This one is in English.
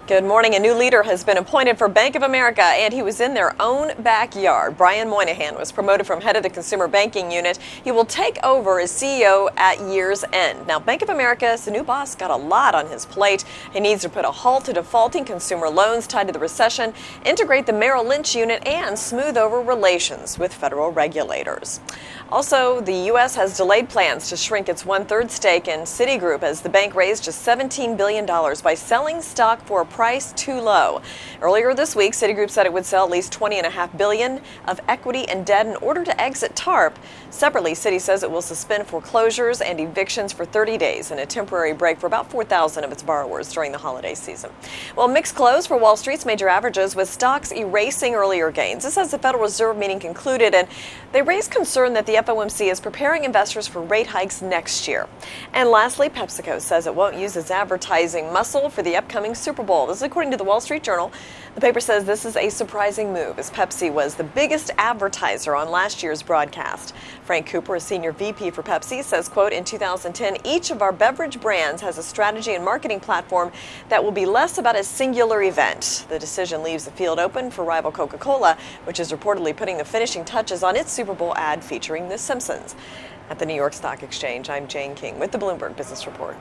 Good morning. A new leader has been appointed for Bank of America, and he was in their own backyard. Brian Moynihan was promoted from head of the consumer banking unit. He will take over as CEO at year's end. Now, Bank of America's new boss got a lot on his plate. He needs to put a halt to defaulting consumer loans tied to the recession, integrate the Merrill Lynch unit, and smooth over relations with federal regulators. Also, the U.S. has delayed plans to shrink its one-third stake in Citigroup as the bank raised just $17 billion by selling stock for a price too low. Earlier this week, Citigroup said it would sell at least $20.5 billion of equity and debt in order to exit TARP. Separately, Citi says it will suspend foreclosures and evictions for 30 days in a temporary break for about 4,000 of its borrowers during the holiday season. Well, mixed close for Wall Street's major averages, with stocks erasing earlier gains. This as the Federal Reserve meeting concluded, and they raised concern that the FOMC is preparing investors for rate hikes next year. And lastly, Pepsico says it won't use its advertising muscle for the upcoming Super Bowl. This is according to the Wall Street Journal. The paper says this is a surprising move, as Pepsi was the biggest advertiser on last year's broadcast. Frank Cooper, a senior VP for Pepsi, says, quote, in 2010, each of our beverage brands has a strategy and marketing platform that will be less about a singular event. The decision leaves the field open for rival Coca-Cola, which is reportedly putting the finishing touches on its Super Bowl ad featuring The Simpsons. At the New York Stock Exchange, I'm Jane King with the Bloomberg Business Report.